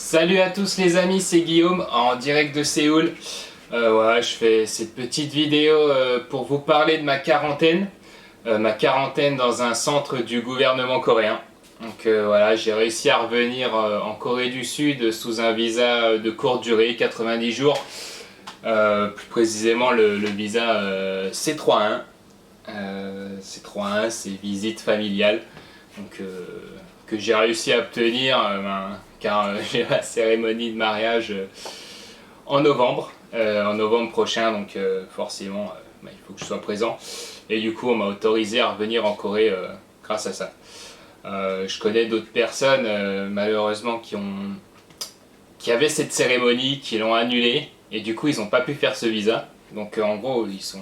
Salut à tous les amis, c'est Guillaume en direct de Séoul. Voilà, je fais cette petite vidéo pour vous parler de ma quarantaine. Ma quarantaine dans un centre du gouvernement coréen. Donc voilà, j'ai réussi à revenir en Corée du Sud sous un visa de courte durée, 90 jours. Plus précisément le visa C31. C31, c'est visite familiale. Donc, que j'ai réussi à obtenir car j'ai ma cérémonie de mariage en novembre prochain, donc forcément il faut que je sois présent. Et du coup on m'a autorisé à revenir en Corée grâce à ça. Je connais d'autres personnes malheureusement qui avaient cette cérémonie, qui l'ont annulée et du coup ils n'ont pas pu faire ce visa. Donc en gros ils sont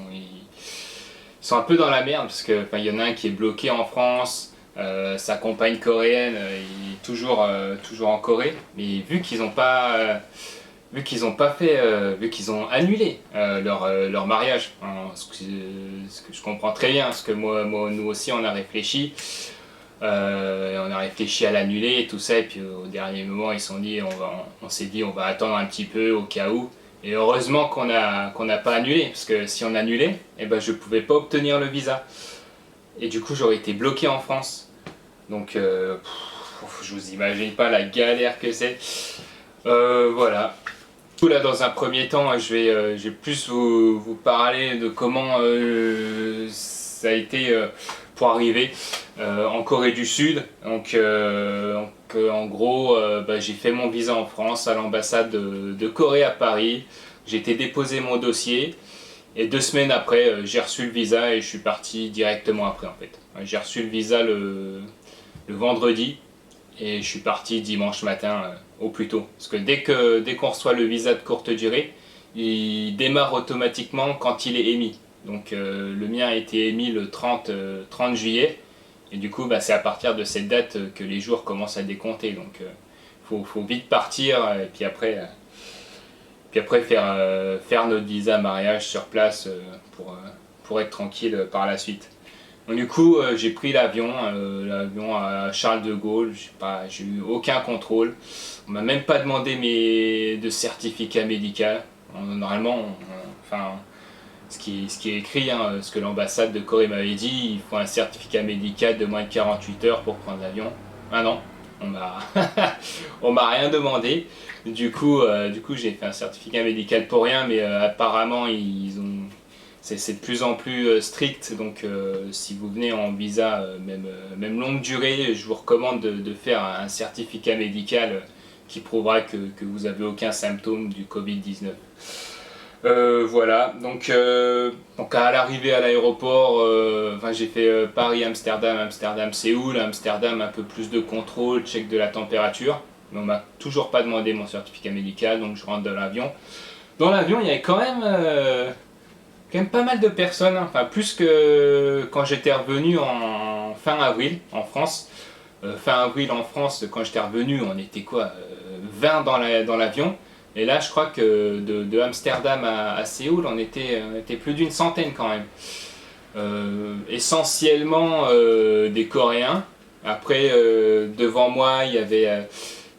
un peu dans la merde parce que il y en a un qui est bloqué en France. Sa compagne coréenne il est toujours en Corée, mais vu qu'ils ont annulé leur mariage, hein, ce que je comprends très bien, parce que nous aussi on a réfléchi, on a réfléchi à l'annuler et tout ça, et puis au dernier moment ils on s'est dit on va attendre un petit peu au cas où. Et heureusement qu'on n'a pas annulé, parce que si on annulait, eh ben, je pouvais pas obtenir le visa. Et du coup j'aurais été bloqué en France. Donc, je vous imagine pas la galère que c'est. Voilà. Tout là, dans un premier temps, je vais plus vous parler de comment ça a été pour arriver en Corée du Sud. En gros, j'ai fait mon visa en France à l'ambassade de Corée à Paris. J'ai été déposer mon dossier. Et 2 semaines après, j'ai reçu le visa et je suis parti directement après en fait. J'ai reçu le visa le vendredi et je suis parti dimanche matin au plus tôt. Parce que dès qu'on reçoit le visa de courte durée, il démarre automatiquement quand il est émis. Donc le mien a été émis le 30 juillet et du coup c'est à partir de cette date que les jours commencent à décompter. Donc faut vite partir et puis après faire notre visa mariage sur place pour être tranquille par la suite. Donc du coup, j'ai pris l'avion à Charles de Gaulle. J'ai eu aucun contrôle. On m'a même pas demandé de certificat médical. Normalement, enfin, ce qui est écrit, hein, ce que l'ambassade de Corée m'avait dit, il faut un certificat médical de moins de 48 heures pour prendre l'avion. Ah non, on m'a rien demandé. Du coup, j'ai fait un certificat médical pour rien, mais apparemment, c'est de plus en plus strict, donc si vous venez en visa, même longue durée, je vous recommande de faire un certificat médical qui prouvera que vous n'avez aucun symptôme du Covid-19. Voilà, donc à l'arrivée à l'aéroport, j'ai fait Paris-Amsterdam, Amsterdam-Séoul, Amsterdam un peu plus de contrôle, check de la température, mais on m'a toujours pas demandé mon certificat médical, donc je rentre dans l'avion. Dans l'avion, il y avait quand même pas mal de personnes, hein. Enfin plus que quand j'étais revenu en fin avril en France. Fin avril en France, quand j'étais revenu, on était quoi 20 dans l'avion. Et là, je crois que de Amsterdam à Séoul, on était plus d'une centaine quand même. Essentiellement des Coréens. Après, devant moi, il y a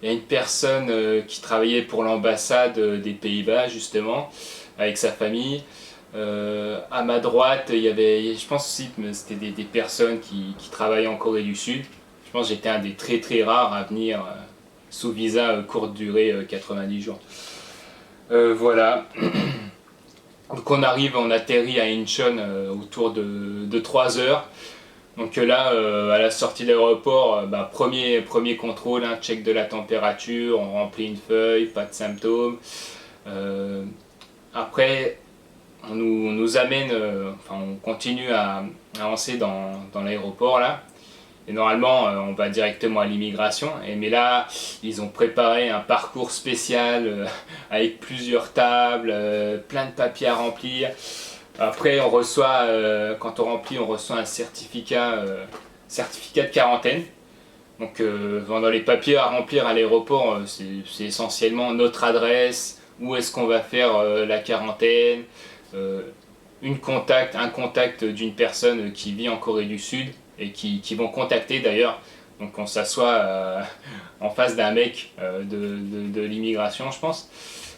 une personne qui travaillait pour l'ambassade des Pays-Bas, justement, avec sa famille. À ma droite, il y avait, je pense aussi que c'était des personnes qui travaillaient en Corée du Sud. Je pense que j'étais un des très très rares à venir sous visa courte durée, 90 jours. Voilà. Donc on atterrit à Incheon autour de 3 heures. Donc là, à la sortie de l'aéroport, premier contrôle, hein, check de la température, on remplit une feuille, pas de symptômes. Après, on nous amène, on continue à avancer dans l'aéroport là. Et normalement, on va directement à l'immigration. Mais là, ils ont préparé un parcours spécial avec plusieurs tables, plein de papiers à remplir. Après, quand on remplit, on reçoit un certificat de quarantaine. Donc, dans les papiers à remplir à l'aéroport, c'est essentiellement notre adresse, où est-ce qu'on va faire la quarantaine, un contact d'une personne qui vit en Corée du Sud et qui vont contacter d'ailleurs Donc on s'assoit en face d'un mec de l'immigration, je pense,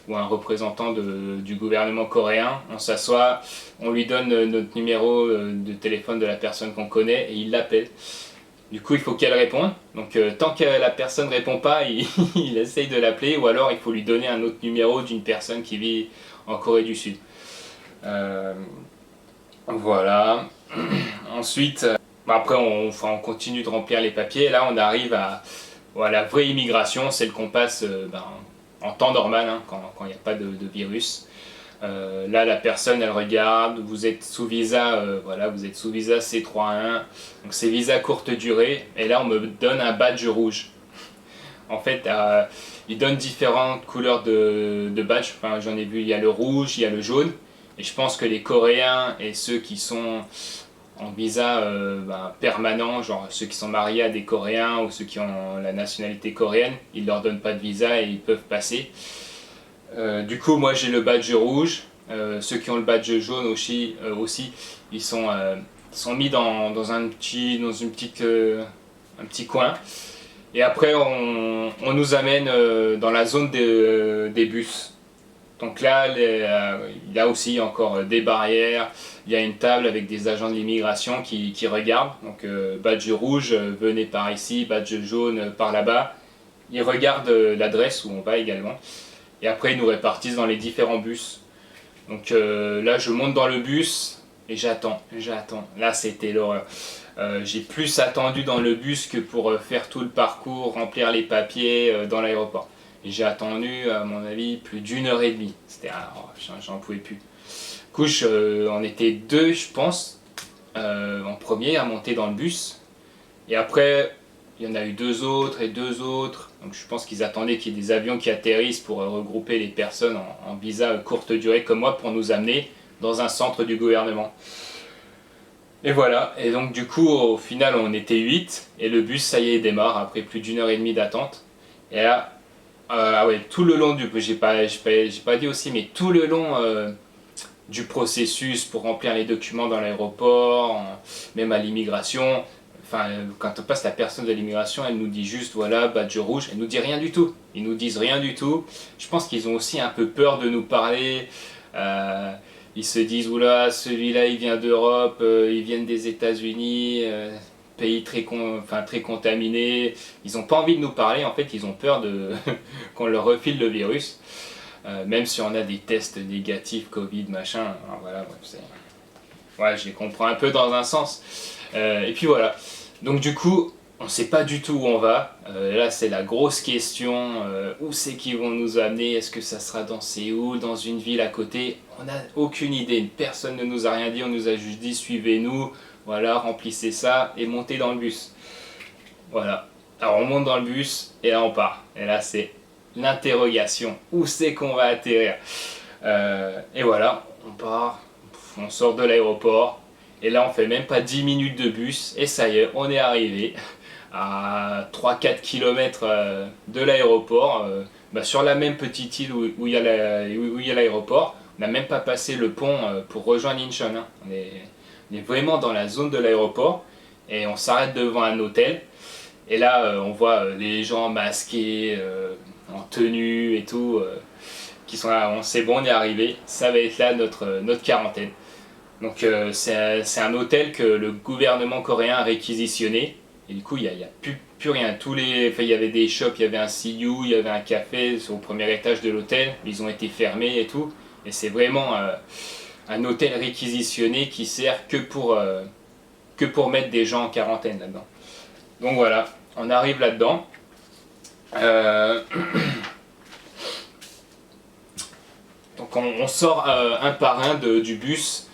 ou un représentant du gouvernement coréen. On s'assoit, on lui donne notre numéro de téléphone de la personne qu'on connaît et il l'appelle. Du coup, il faut qu'elle réponde. Donc, tant que la personne ne répond pas, il essaye de l'appeler, ou alors il faut lui donner un autre numéro d'une personne qui vit en Corée du Sud. Euh, voilà. Ensuite, après, on continue de remplir les papiers. Là, on arrive à la vraie immigration, celle qu'on passe en temps normal, hein, quand il n'y a pas de virus. Là, la personne, elle regarde, vous êtes sous visa, voilà, vous êtes sous visa C3-1, donc c'est visa courte durée, et là, on me donne un badge rouge. En fait, ils donnent différentes couleurs de badge, enfin, j'en ai vu, il y a le rouge, il y a le jaune, et je pense que les Coréens et ceux qui sont en visa permanent, genre ceux qui sont mariés à des Coréens ou ceux qui ont la nationalité coréenne, ils leur donnent pas de visa et ils peuvent passer. Du coup, moi j'ai le badge rouge. Ceux qui ont le badge jaune aussi, ils sont mis dans un petit coin. Et après, on nous amène dans la zone des bus. Donc là, il y a aussi encore des barrières. Il y a une table avec des agents de l'immigration qui regardent. Donc badge rouge, venez par ici, badge jaune, par là-bas. Ils regardent l'adresse où on va également. Et après, ils nous répartissent dans les différents bus. Donc là, je monte dans le bus et j'attends. Là, c'était l'horreur. J'ai plus attendu dans le bus que pour faire tout le parcours, remplir les papiers dans l'aéroport. Et j'ai attendu, à mon avis, plus d'1 heure et demie. J'en pouvais plus. Du coup, on était deux, je pense, en premier à monter dans le bus. Et après, il y en a eu deux autres et deux autres. Donc je pense qu'ils attendaient qu'il y ait des avions qui atterrissent pour regrouper les personnes en visa courte durée comme moi pour nous amener dans un centre du gouvernement. Et voilà, et donc du coup au final on était 8 et le bus ça y est démarre après plus d'1 heure et demie d'attente. Et là, ah ouais, tout le long j'ai pas dit aussi, mais tout le long du processus pour remplir les documents dans l'aéroport, même à l'immigration. Enfin, quand on passe la personne de l'immigration, elle nous dit juste voilà, badge rouge, elle nous dit rien du tout. Ils nous disent rien du tout. Je pense qu'ils ont aussi un peu peur de nous parler. Ils se disent oula, celui-là il vient d'Europe, ils viennent des États-Unis, pays très contaminé. Ils n'ont pas envie de nous parler, en fait, ils ont peur qu'on leur refile le virus. Même si on a des tests négatifs, Covid, machin. Alors voilà, ouais, je les comprends un peu dans un sens. Et puis voilà. Donc du coup, on ne sait pas du tout où on va. Là, c'est la grosse question. Où c'est qu'ils vont nous amener? Est-ce que ça sera dans Séoul, dans une ville à côté? On n'a aucune idée. Personne ne nous a rien dit. On nous a juste dit suivez-nous. Voilà, remplissez ça et montez dans le bus. Voilà. Alors on monte dans le bus et là on part. Et là c'est l'interrogation. Où c'est qu'on va atterrir? Et voilà, on part. On sort de l'aéroport. Et là, on fait même pas 10 minutes de bus, et ça y est, on est arrivé à 3-4 km de l'aéroport, sur la même petite île où il y a l'aéroport. On n'a même pas passé le pont pour rejoindre Incheon. Hein. On est vraiment dans la zone de l'aéroport, et on s'arrête devant un hôtel. Et là, on voit les gens masqués, en tenue et tout, qui sont là. On sait bon, on est arrivé, ça va être là notre quarantaine. Donc c'est un hôtel que le gouvernement coréen a réquisitionné. Et du coup, il n'y a plus rien. Il y avait des shops, il y avait un CU, il y avait un café au premier étage de l'hôtel. Ils ont été fermés et tout. Et c'est vraiment un hôtel réquisitionné qui sert que pour mettre des gens en quarantaine là-dedans. Donc voilà, on arrive là-dedans. Donc on sort un par un du bus.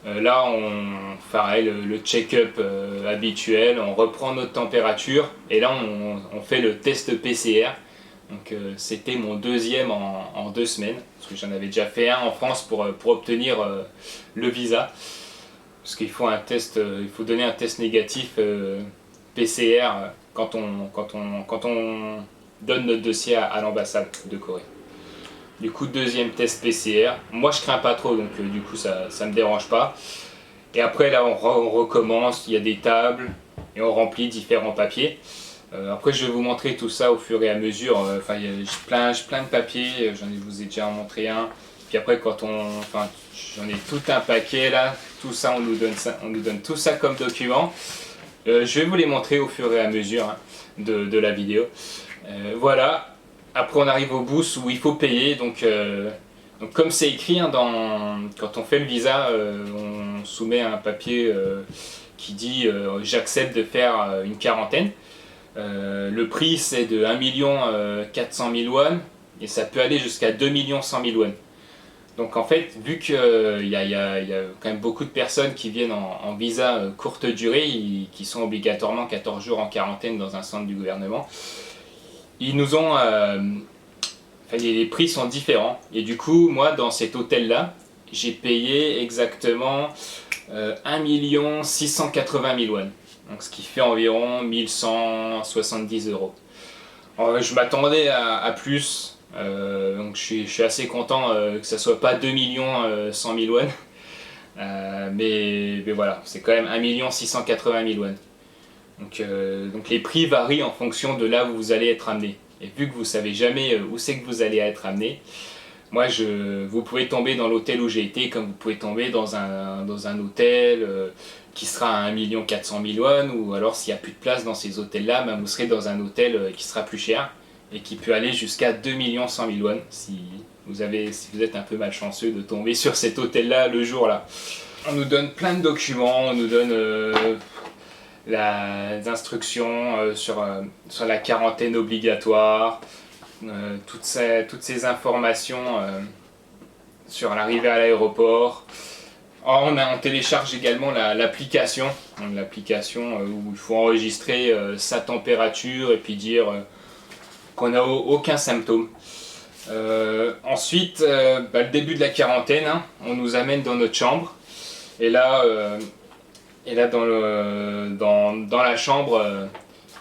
Là, on ferait le check-up habituel, on reprend notre température et là, on fait le test PCR. Donc, c'était mon deuxième en 2 semaines, parce que j'en avais déjà fait un en France pour obtenir le visa. Parce qu'il faut il faut donner un test négatif PCR quand on donne notre dossier à l'ambassade de Corée. Du coup, deuxième test PCR. Moi, je crains pas trop, donc du coup, ça me dérange pas. Et après, là, on recommence. Il y a des tables et on remplit différents papiers. Après je vais vous montrer tout ça au fur et à mesure. Enfin j'ai plein de papiers, vous ai déjà montré un. Puis après j'en ai tout un paquet là, tout ça on nous donne tout ça comme document. Je vais vous les montrer au fur et à mesure hein, de la vidéo. Voilà. Après on arrive au bout où il faut payer. Donc comme c'est écrit hein, quand on fait le visa, on soumet un papier qui dit j'accepte de faire une quarantaine. Le prix c'est de 1 400 000 won et ça peut aller jusqu'à 2 100 000 won. Donc en fait, vu qu'il y a quand même beaucoup de personnes qui viennent en visa courte durée, qui sont obligatoirement 14 jours en quarantaine dans un centre du gouvernement, ils nous ont... les prix sont différents. Et du coup, moi, dans cet hôtel-là, j'ai payé exactement 1 680 000 won. Donc, ce qui fait environ 1170 euros. Alors, je m'attendais à plus. Donc je suis assez content que ça soit pas 2 100 000 won. Mais voilà, c'est quand même 1 680 000 won. Donc les prix varient en fonction de là où vous allez être amené. Et vu que vous savez jamais où c'est que vous allez être amené, vous pouvez tomber dans l'hôtel où j'ai été, comme vous pouvez tomber dans un hôtel qui sera à 1 400 000 won, ou alors s'il n'y a plus de place dans ces hôtels-là, vous serez dans un hôtel qui sera plus cher et qui peut aller jusqu'à 2 100 000 won si vous êtes un peu malchanceux de tomber sur cet hôtel-là le jour-là. On nous donne plein de documents, on nous donne des instructions sur la quarantaine obligatoire, toutes ces informations sur l'arrivée à l'aéroport. On télécharge également l'application, où il faut enregistrer sa température et puis dire qu'on n'a aucun symptôme. Ensuite, le début de la quarantaine, hein, on nous amène dans notre chambre. Et là dans la chambre,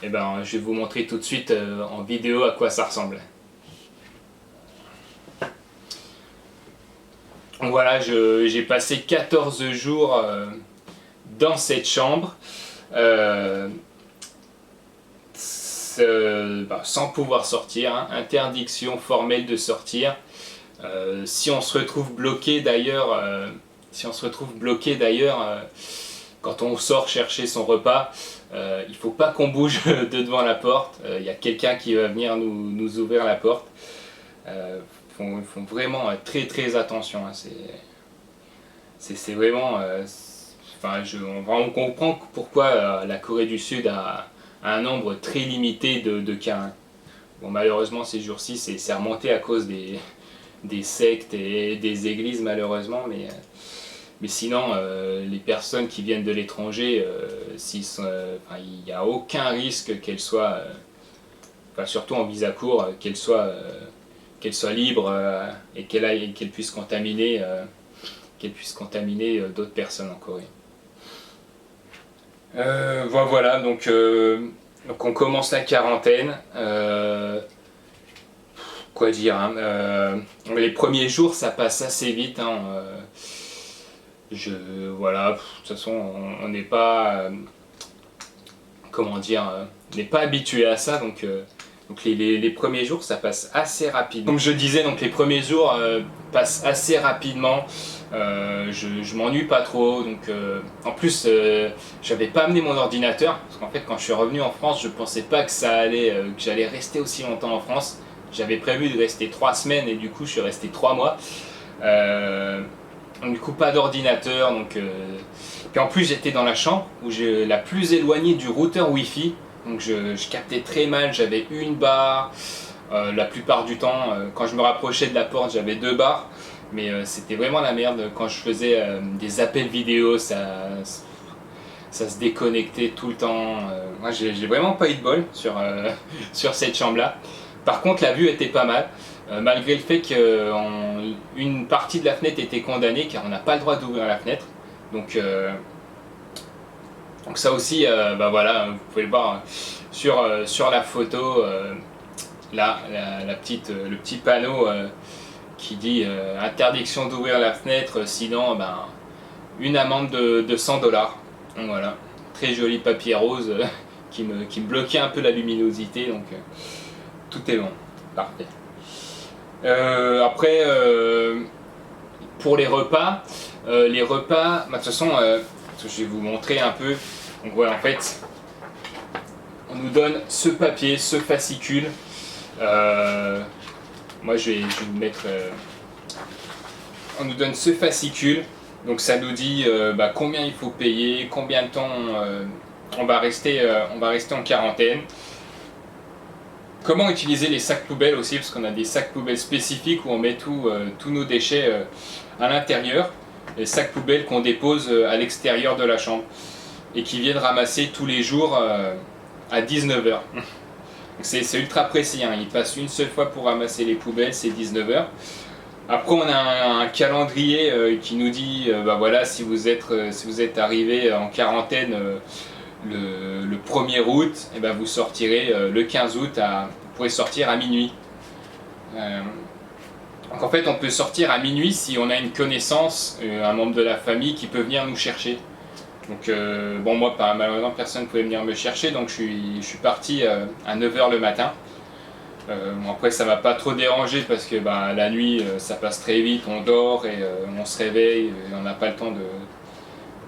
je vais vous montrer tout de suite en vidéo à quoi ça ressemble. Voilà, j'ai passé 14 jours dans cette chambre. Sans pouvoir sortir, hein, interdiction formelle de sortir. Si on se retrouve bloqué d'ailleurs, quand on sort chercher son repas, il ne faut pas qu'on bouge de devant la porte. Il y a quelqu'un qui va venir nous ouvrir la porte. Ils font vraiment très attention. Hein. C'est vraiment... on comprend pourquoi la Corée du Sud a un nombre très limité de cas. Hein. Bon, malheureusement, ces jours-ci, c'est remonté à cause des sectes et des églises, malheureusement. Mais sinon, les personnes qui viennent de l'étranger, il n'y a aucun risque qu'elles soient, surtout en visa court, qu'elles soient libres et qu'elles puissent contaminer, d'autres personnes en Corée. Voilà, donc on commence la quarantaine. Quoi dire hein, les premiers jours, ça passe assez vite. Hein, voilà, de toute façon, on n'est pas, on n'est pas habitué à ça, donc les premiers jours, ça passe assez rapidement. Comme je disais, donc les premiers jours passent assez rapidement. Je m'ennuie pas trop, donc en plus j'avais pas amené mon ordinateur parce qu'en fait quand je suis revenu en France je pensais pas que que j'allais rester aussi longtemps en France. J'avais prévu de rester 3 semaines et du coup je suis resté 3 mois. Donc du coup pas d'ordinateur, puis en plus j'étais dans la chambre la plus éloignée du routeur Wi-Fi, donc je captais très mal, j'avais une barre la plupart du temps. Quand je me rapprochais de la porte j'avais 2 barres. Mais c'était vraiment la merde. Quand je faisais des appels vidéo, ça se déconnectait tout le temps. Moi, j'ai vraiment pas eu de bol sur cette chambre-là. Par contre, la vue était pas mal, malgré le fait qu'une partie de la fenêtre était condamnée, car on n'a pas le droit d'ouvrir la fenêtre. Donc ça aussi, voilà, vous pouvez le voir sur la photo. Là, le petit panneau qui dit interdiction d'ouvrir la fenêtre, sinon une amende de 100 $. Donc voilà, très joli papier rose qui me bloquait un peu la luminosité, donc tout est bon, parfait. Après, pour les repas, bah, de toute façon, je vais vous montrer un peu. Donc voilà, en fait, on nous donne ce papier, ce fascicule. Moi, je vais vous mettre. On nous donne ce fascicule. Donc ça nous dit bah, combien il faut payer, combien de temps on va rester en quarantaine. Comment utiliser les sacs poubelles aussi, parce qu'on a des sacs poubelles spécifiques où on met tous nos déchets à l'intérieur. Les sacs poubelles qu'on dépose à l'extérieur de la chambre et qui viennent ramasser tous les jours à 19h. C'est ultra précis, hein. Il passe une seule fois pour ramasser les poubelles, c'est 19h. Après on a un calendrier qui nous dit bah voilà, si vous êtes arrivé en quarantaine le 1er août, et ben vous sortirez le 15 août, vous pourrez sortir à minuit. Donc en fait on peut sortir à minuit si on a une connaissance, un membre de la famille qui peut venir nous chercher. Donc bon, moi malheureusement personne ne pouvait venir me chercher, donc je suis parti à 9h le matin. Bon, après ça m'a pas trop dérangé parce que bah, la nuit ça passe très vite, on dort et on se réveille et on n'a pas le temps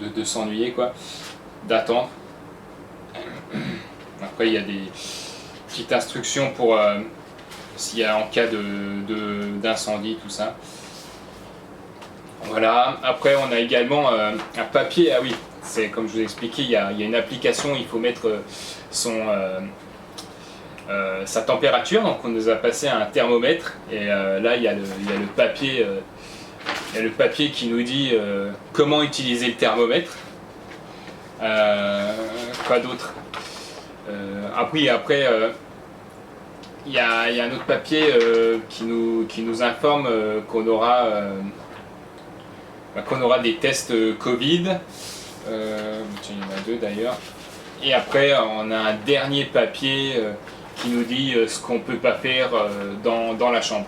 de s'ennuyer, quoi, d'attendre. Après il y a des petites instructions pour s'il y a en cas d'incendie, tout ça. Voilà. Après on a également un papier, ah oui, c'est comme je vous ai expliqué, il y a une application, il faut mettre sa température, donc on nous a passé un thermomètre et là il y a le papier qui nous dit comment utiliser le thermomètre. Quoi d'autre? Après il y a un autre papier qui nous informe qu'on aura des tests Covid. Il y en a 2 d'ailleurs. Et après on a un dernier papier qui nous dit ce qu'on ne peut pas faire dans la chambre.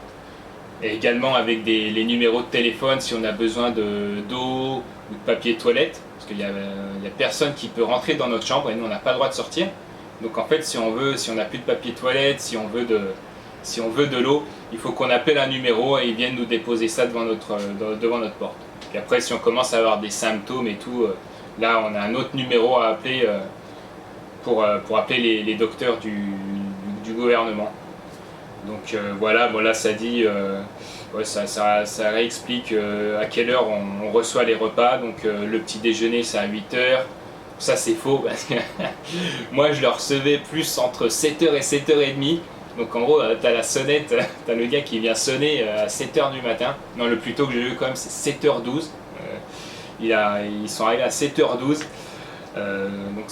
Et également avec les numéros de téléphone si on a besoin d'eau ou de papier toilette. Parce qu'il y a personne qui peut rentrer dans notre chambre et nous on n'a pas le droit de sortir. Donc en fait si on n'a plus de papier toilette, si on veut de l'eau, il faut qu'on appelle un numéro et ils viennent nous déposer ça devant notre porte. Et après si on commence à avoir des symptômes et tout, là on a un autre numéro à appeler pour appeler les docteurs du gouvernement. Donc voilà, bon là ça dit, ouais, ça réexplique à quelle heure on reçoit les repas. Donc le petit déjeuner c'est à 8h. Ça c'est faux parce que moi je le recevais plus entre 7h et 7h30. Donc en gros t'as la sonnette, t'as le gars qui vient sonner à 7h du matin. Non, le plus tôt que j'ai eu quand même c'est 7h12. Ils sont arrivés à 7h12. Donc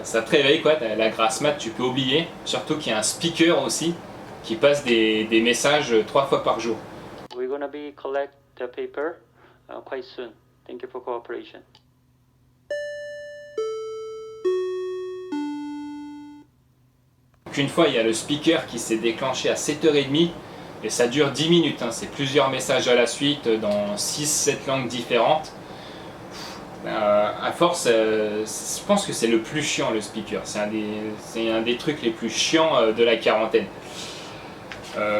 ça te réveille, quoi. La grasse mat tu peux oublier. Surtout qu'il y a un speaker aussi qui passe des messages 3 fois par jour. We're gonna be collect the paper quite soon. Thank you for cooperation. Une fois il y a le speaker qui s'est déclenché à 7h30 et ça dure 10 minutes, hein. C'est plusieurs messages à la suite dans 6-7 langues différentes. À force, je pense que c'est le plus chiant, le speaker. C'est un des trucs les plus chiants de la quarantaine.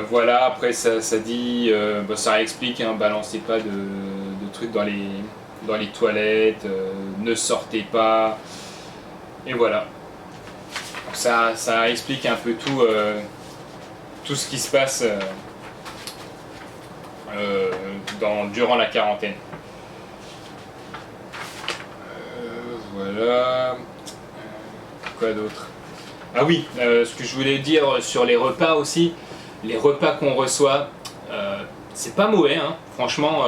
Voilà, après ça dit, ça explique, hein, balancez pas de trucs dans les toilettes, ne sortez pas, et voilà. Donc ça explique un peu tout ce qui se passe durant la quarantaine. Voilà. Quoi d'autre? Ah oui, ce que je voulais dire sur les repas aussi. Les repas qu'on reçoit, c'est pas mauvais, hein. Franchement,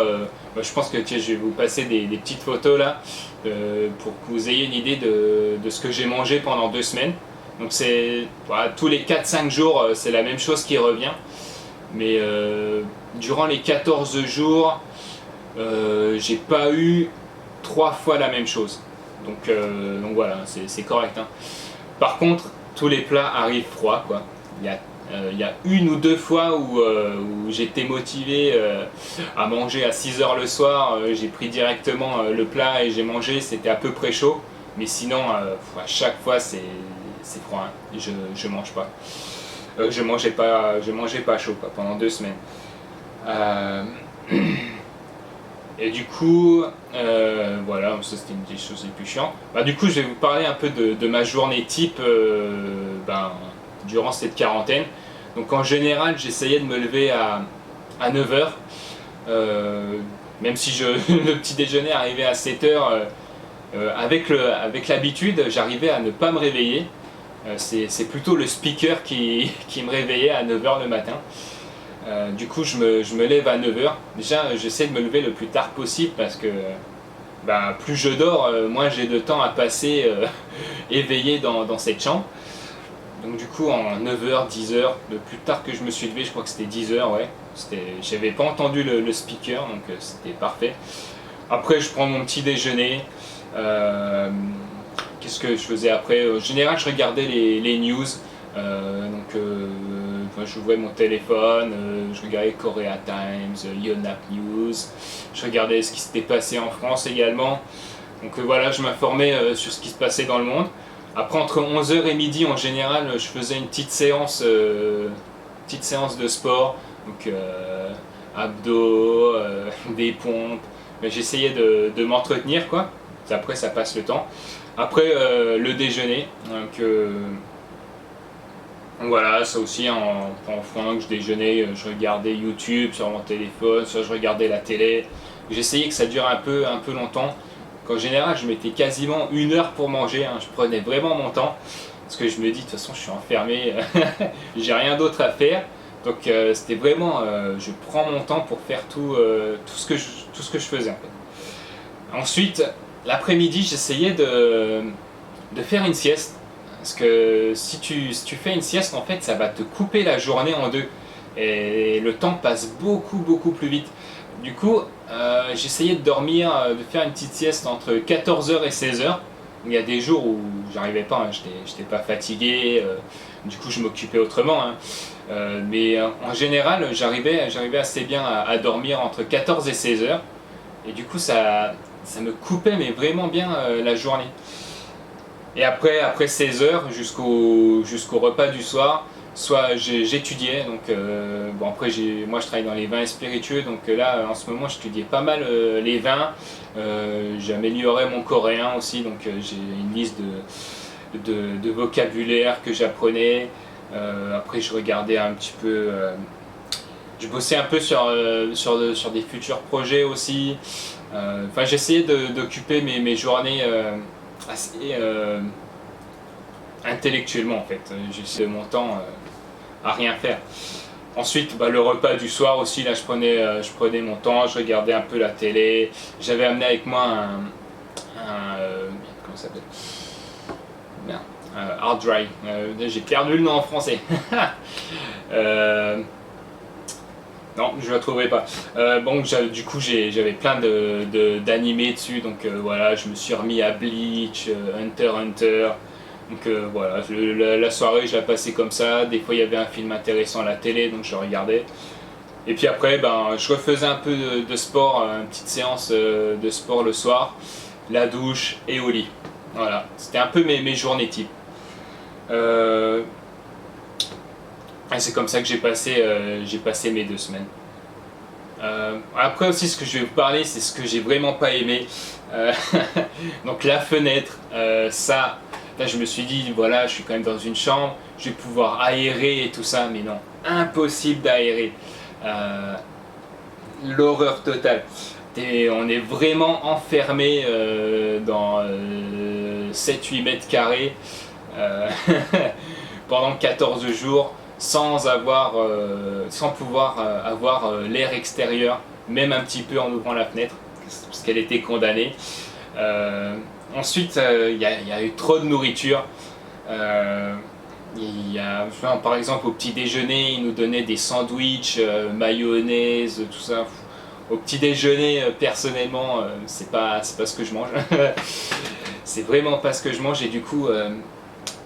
je pense que je vais vous passer des petites photos là pour que vous ayez une idée de ce que j'ai mangé pendant 2 semaines. Donc c'est tous les 4-5 jours, c'est la même chose qui revient. Mais durant les 14 jours, j'ai pas eu 3 fois la même chose. Donc voilà, c'est correct, hein. Par contre, tous les plats arrivent froids, quoi. Il y a 1 ou 2 fois où j'étais motivé à manger à 6h le soir, j'ai pris directement le plat et j'ai mangé, c'était à peu près chaud. Mais sinon, à chaque fois, c'est froid. Hein. Je mange pas. Je mangeais pas chaud quoi, pendant 2 semaines. Euh, Et du coup, voilà, ça c'était une des choses les plus chiantes. Bah, du coup, je vais vous parler un peu de ma journée type durant cette quarantaine. Donc en général, j'essayais de me lever à 9h. Même si le petit déjeuner arrivait à 7h, avec l'habitude, j'arrivais à ne pas me réveiller. C'est plutôt le speaker qui me réveillait à 9h le matin. Du coup, je me lève à 9h. Déjà, j'essaie de me lever le plus tard possible parce que plus je dors, moins j'ai de temps à passer éveillé dans cette chambre. Donc du coup, en 9h, 10h, le plus tard que je me suis levé, je crois que c'était 10h, ouais. J'avais pas entendu le speaker, donc c'était parfait. Après, je prends mon petit déjeuner. Qu'est-ce que je faisais après? En général, je regardais les news. J'ouvrais mon téléphone, je regardais Korea Times, Yonhap News, je regardais ce qui s'était passé en France également. Donc voilà, je m'informais sur ce qui se passait dans le monde. Après, entre 11h et midi, en général, je faisais une petite séance de sport. Donc abdos, des pompes. Mais j'essayais de m'entretenir, quoi. Après, ça passe le temps. Après, le déjeuner. Donc, voilà, ça aussi, pendant que je déjeunais, je regardais YouTube sur mon téléphone, soit je regardais la télé. J'essayais que ça dure un peu longtemps. En général, je mettais quasiment 1 heure pour manger, hein. Je prenais vraiment mon temps. Parce que je me dis, de toute façon, je suis enfermé, j'ai rien d'autre à faire. Donc c'était vraiment, je prends mon temps pour faire tout ce que je faisais en fait. Ensuite, l'après-midi, j'essayais de faire une sieste. Parce que si tu fais une sieste, en fait, ça va te couper la journée en deux. Et le temps passe beaucoup plus vite. Du coup, j'essayais de dormir, de faire une petite sieste entre 14h et 16h. Il y a des jours où j'arrivais pas, hein, j'étais pas fatigué, du coup je m'occupais autrement. Hein. Mais en général, j'arrivais assez bien à dormir entre 14 et 16h. Et du coup, ça me coupait mais vraiment bien la journée. Et après 16h jusqu'au repas du soir, soit j'étudiais, donc après moi je travaille dans les vins et spiritueux, donc là en ce moment j'étudiais pas mal les vins, j'améliorais mon coréen aussi, donc j'ai une liste de vocabulaire que j'apprenais, après je regardais un petit peu, je bossais un peu sur des futurs projets aussi, j'essayais d'occuper mes journées assez intellectuellement en fait. J'ai mon temps à rien faire. Ensuite, le repas du soir aussi, là je prenais mon temps, je regardais un peu la télé. J'avais amené avec moi comment ça s'appelle? Hard drive. J'ai perdu le nom en français. Non, je la trouverai pas. Du coup, j'avais plein d'animés dessus, donc voilà, je me suis remis à Bleach, Hunter x Hunter. Donc voilà, la soirée, je la passais comme ça. Des fois, il y avait un film intéressant à la télé, donc je regardais. Et puis après, je refaisais un peu de sport, une petite séance de sport le soir, la douche et au lit. Voilà, c'était un peu mes journées type. Et c'est comme ça que j'ai passé mes 2 semaines. Après aussi, ce que je vais vous parler, c'est ce que j'ai vraiment pas aimé. Donc la fenêtre, là je me suis dit, voilà, je suis quand même dans une chambre, je vais pouvoir aérer et tout ça, mais non, impossible d'aérer. L'horreur totale. On est vraiment enfermé dans 7-8 mètres carrés pendant 14 jours. Sans pouvoir avoir l'air extérieur, même un petit peu en ouvrant la fenêtre, parce qu'elle était condamnée. Ensuite, il y a eu trop de nourriture. Par exemple, au petit déjeuner, ils nous donnaient des sandwichs, mayonnaise, tout ça. Au petit déjeuner, personnellement, c'est pas ce que je mange. C'est vraiment pas ce que je mange, et du coup,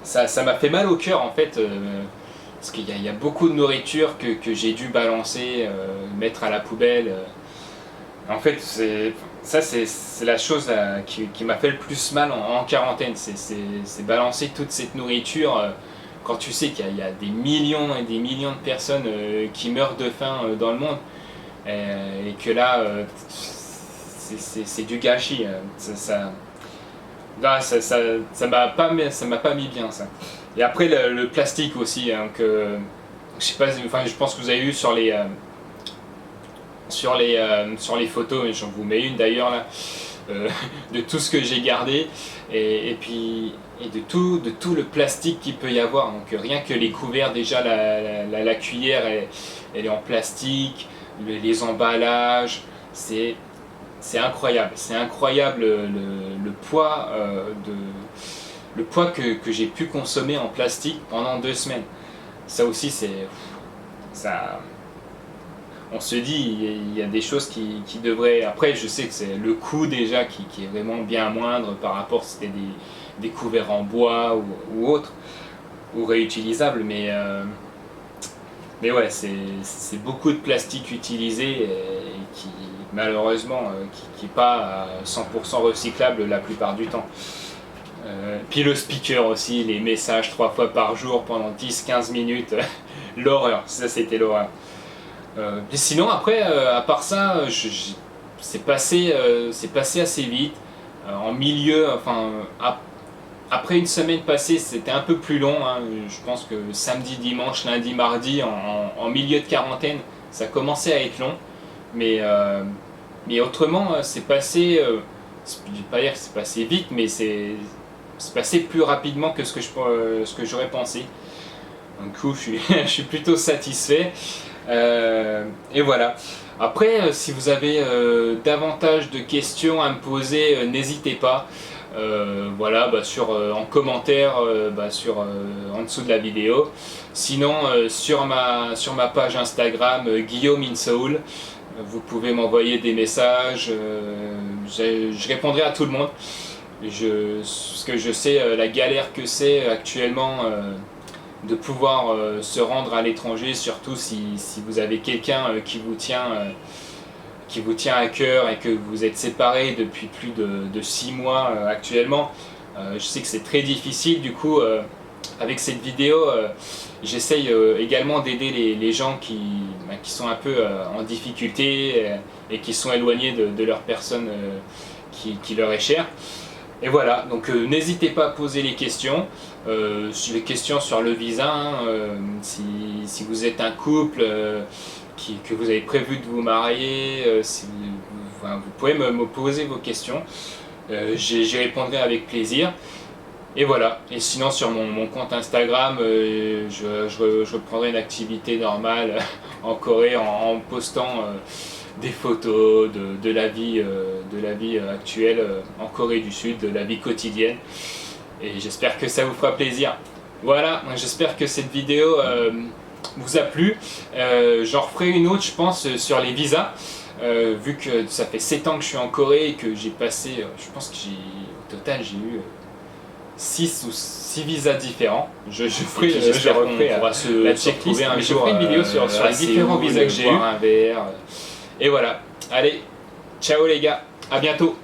ça m'a fait mal au cœur en fait. Parce qu'il y a beaucoup de nourriture que j'ai dû balancer, mettre à la poubelle. En fait, ça c'est la chose qui m'a fait le plus mal en quarantaine, c'est balancer toute cette nourriture quand tu sais qu'il y a des millions et des millions de personnes qui meurent de faim dans le monde et que là c'est du gâchis. Là, ça m'a pas mis bien ça. Et après le plastique aussi, hein, que je sais pas, enfin je pense que vous avez vu sur les photos, et j'en vous mets une d'ailleurs là, de tout ce que j'ai gardé et puis de tout le plastique qu'il peut y avoir. Donc rien que les couverts, déjà la cuillère elle est en plastique, les emballages, c'est incroyable, le poids le poids que j'ai pu consommer en plastique pendant 2 semaines. Ça aussi ça. On se dit, il y a des choses qui devraient... Après, je sais que c'est le coût déjà qui est vraiment bien moindre par rapport si c'était des couverts en bois ou autre, ou réutilisables, mais ouais, c'est beaucoup de plastique utilisé et qui, malheureusement, qui n'est pas à 100% recyclable la plupart du temps. Puis le speaker aussi, les messages 3 fois par jour pendant 10-15 minutes, l'horreur, ça c'était l'horreur. Et sinon après, à part ça, c'est passé assez vite. En milieu, enfin après une semaine passée, c'était un peu plus long. Hein. Je pense que samedi, dimanche, lundi, mardi, en milieu de quarantaine, ça commençait à être long. Mais autrement, c'est passé. Je ne vais pas dire que c'est passé vite, mais c'est passé plus rapidement que ce que j'aurais pensé. Du coup, je suis plutôt satisfait. Et voilà. Après, si vous avez davantage de questions à me poser, n'hésitez pas. Voilà, en commentaire en dessous de la vidéo. Sinon, sur ma page Instagram, Guillaume in Soul, vous pouvez m'envoyer des messages. Je répondrai à tout le monde. Parce que je sais la galère que c'est actuellement de pouvoir se rendre à l'étranger, surtout si vous avez quelqu'un qui vous tient à cœur et que vous êtes séparés depuis plus de 6 mois actuellement. Je sais que c'est très difficile, du coup avec cette vidéo j'essaye également d'aider les gens qui sont un peu en difficulté et qui sont éloignés de leur personne qui leur est chère. Et voilà, donc n'hésitez pas à poser les questions, les questions sur le visa, hein, si vous êtes un couple, que vous avez prévu de vous marier, vous pouvez me poser vos questions, j'y répondrai avec plaisir. Et voilà, et sinon sur mon compte Instagram, je reprendrai une activité normale en Corée en postant des photos de la vie actuelle en Corée du Sud, de la vie quotidienne. Et j'espère que ça vous fera plaisir. Voilà, j'espère que cette vidéo vous a plu. J'en referai une autre, je pense, sur les visas. Vu que ça fait 7 ans que je suis en Corée et que j'ai passé, je pense que au total j'ai eu 6 visas différents. Je ferai la checklist, mais je ferai une vidéo sur les différents visas que j'ai eu. Et voilà, allez, ciao les gars, à bientôt.